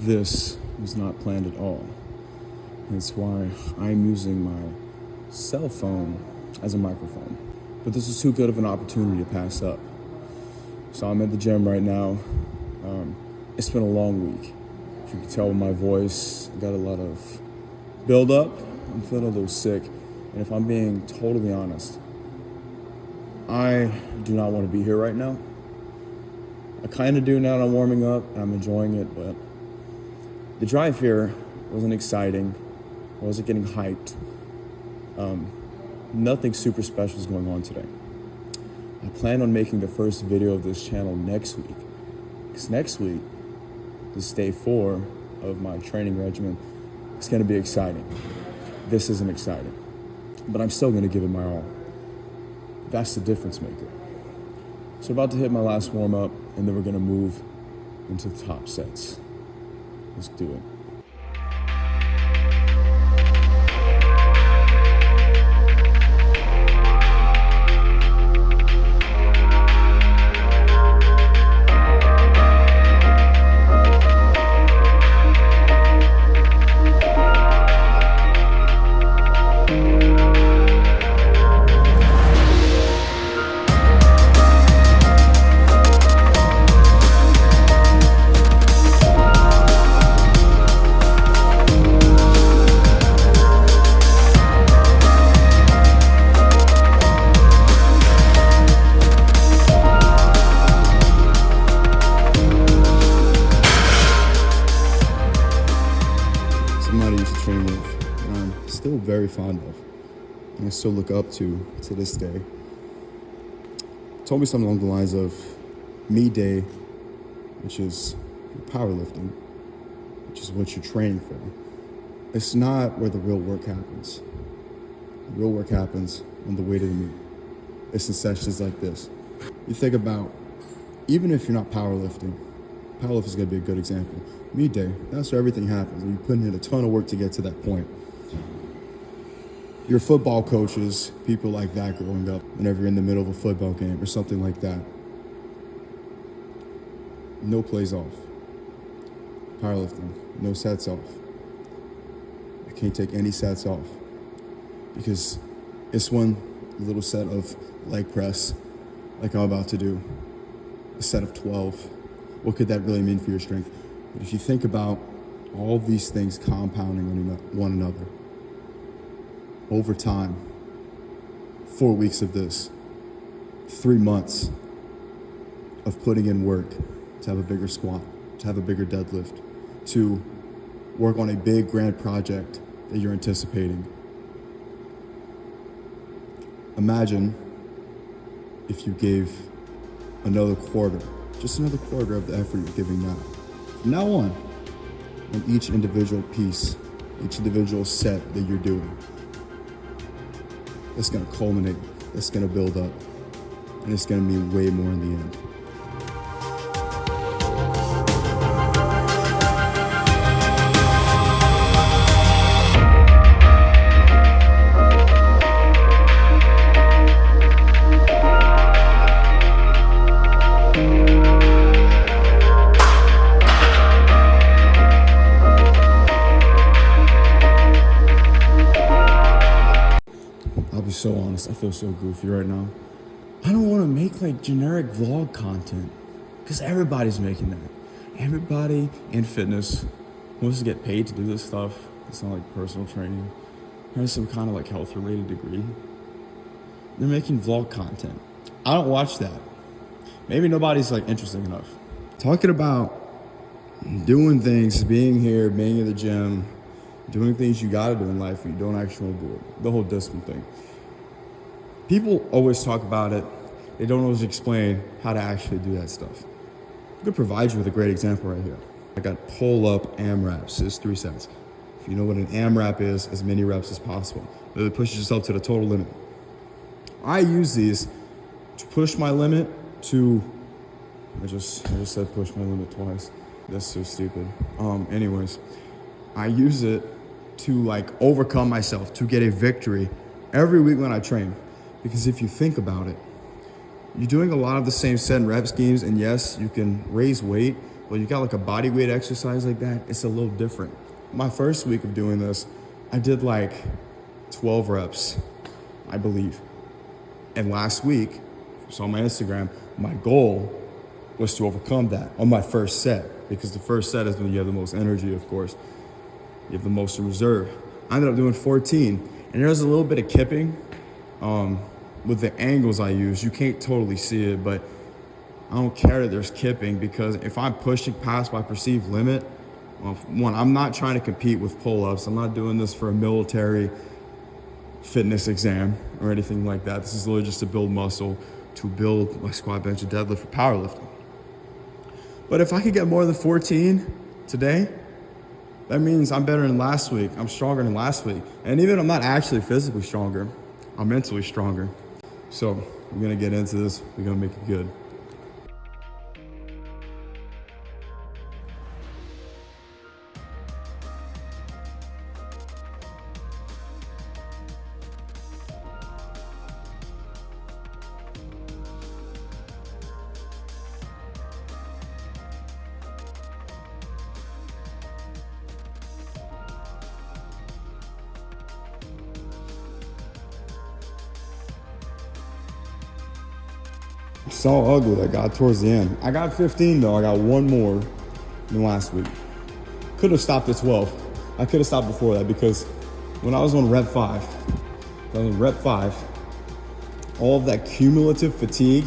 This was not planned at all. That's why I'm using my cell phone as a microphone. But this is too good of an opportunity to pass up. So I'm at the gym right now. It's been a long week. As you can tell with my voice, I got a lot of build up. I'm feeling a little sick. And if I'm being totally honest, I do not want to be here right now. I kind of do now that I'm warming up and I'm enjoying it, but the drive here wasn't exciting. I wasn't getting hyped. Nothing super special is going on today. I plan on making the first video of this channel next week. Because next week, this is day 4 of my training regimen. It's gonna be exciting. This isn't exciting, but I'm still gonna give it my all. That's the difference maker. So we're about to hit my last warm up and then we're gonna move into the top sets. Let's do it. Somebody I used to train with, and I'm still very fond of, and I still look up to this day. Told me something along the lines of me day, which is powerlifting, which is what you're training for. It's not where the real work happens. The real work happens on the way to the meet. It's in sessions like this. You think about, even if you're not powerlifting is gonna be a good example. Meet day, that's where everything happens. You're putting in a ton of work to get to that point. Your football coaches, people like that growing up, whenever you're in the middle of a football game or something like that, no plays off. Powerlifting, no sets off. You can't take any sets off because it's one little set of leg press like I'm about to do, a set of 12. What could that really mean for your strength? But if you think about all these things compounding on one another, over time, 4 weeks of this, 3 months of putting in work to have a bigger squat, to have a bigger deadlift, to work on a big grand project that you're anticipating. Imagine if you gave another quarter, just another quarter of the effort you're giving now. From now on each individual piece, each individual set that you're doing, it's gonna culminate, it's gonna build up, and it's gonna mean way more in the end. I'll be so honest, I feel so goofy right now. I don't want to make like generic vlog content because everybody's making that. Everybody in fitness wants to get paid to do this stuff. It's not like personal training. There's some kind of like health related degree. They're making vlog content. I don't watch that. Maybe nobody's like interesting enough. Talking about doing things, being here, being in the gym, doing things you gotta do in life but you don't actually do it. The whole discipline thing. People always talk about it. They don't always explain how to actually do that stuff. I could provide you with a great example right here. I got pull-up AMRAPs. It's 3 sets. If you know what an AMRAP is, as many reps as possible. It really pushes yourself to the total limit. I use these to push my limit to, I just said push my limit twice. That's so stupid. Anyways, I use it to like overcome myself, to get a victory every week when I train. Because if you think about it, you're doing a lot of the same set and rep schemes, and yes, you can raise weight, When you got like a body weight exercise like that, it's a little different. My first week of doing this, I did like 12 reps, I believe. And last week, so on my Instagram, my goal was to overcome that on my first set, because the first set is when you have the most energy, of course. You have the most in reserve. I ended up doing 14, and there's a little bit of kipping with the angles I use. You can't totally see it, but I don't care that there's kipping, because if I'm pushing past my perceived limit, well, one, I'm not trying to compete with pull-ups. I'm not doing this for a military fitness exam or anything like that. This is literally just to build muscle, to build my squat, bench, and deadlift for powerlifting. But if I could get more than 14 today, that means I'm better than last week. I'm stronger than last week. And even if I'm not actually physically stronger, I'm mentally stronger. So we're gonna get into this. We're gonna make it good. So ugly that got towards the end. I got 15 though. I got one more than last week. Could have stopped at 12. I could have stopped before that, because when I was on rep 5, all of that cumulative fatigue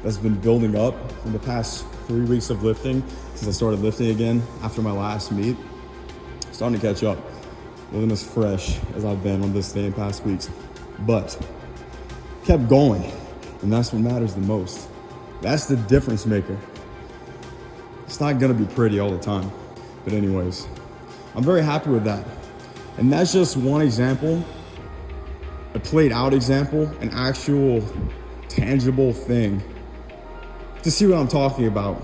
that's been building up in the past 3 weeks of lifting, since I started lifting again after my last meet, starting to catch up. Wasn't as fresh as I've been on this day in past weeks, but kept going. And that's what matters the most. That's the difference maker. It's not gonna be pretty all the time. But anyways, I'm very happy with that. And that's just one example, a played out example, an actual tangible thing to see what I'm talking about.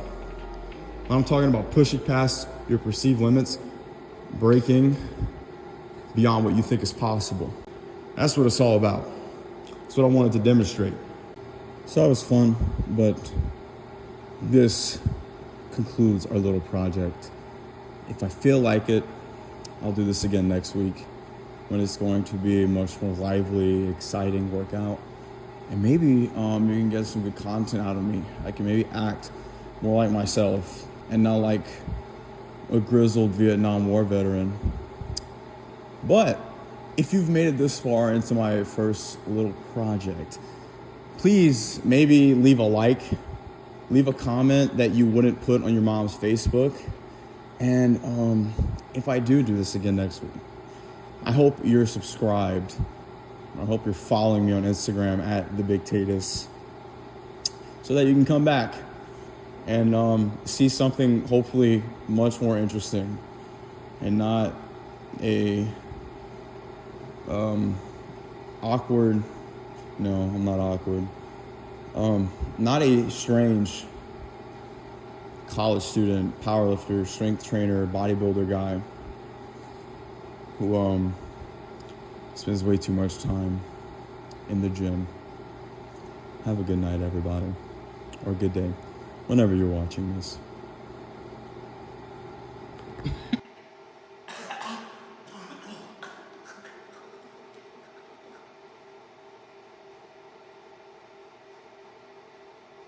When I'm talking about pushing past your perceived limits, breaking beyond what you think is possible. That's what it's all about. That's what I wanted to demonstrate. So it was fun, but this concludes our little project. If I feel like it, I'll do this again next week, when it's going to be a much more lively, exciting workout. And maybe you can get some good content out of me. I can maybe act more like myself and not like a grizzled Vietnam War veteran. But if you've made it this far into my first little project, please maybe leave a like, leave a comment that you wouldn't put on your mom's Facebook. And if I do this again next week, I hope you're subscribed. I hope you're following me on Instagram at TheBigTatus, so that you can come back and see something hopefully much more interesting, and not a awkward. No, I'm not awkward. Not a strange college student, powerlifter, strength trainer, bodybuilder guy who spends way too much time in the gym. Have a good night, everybody. Or a good day, whenever you're watching this.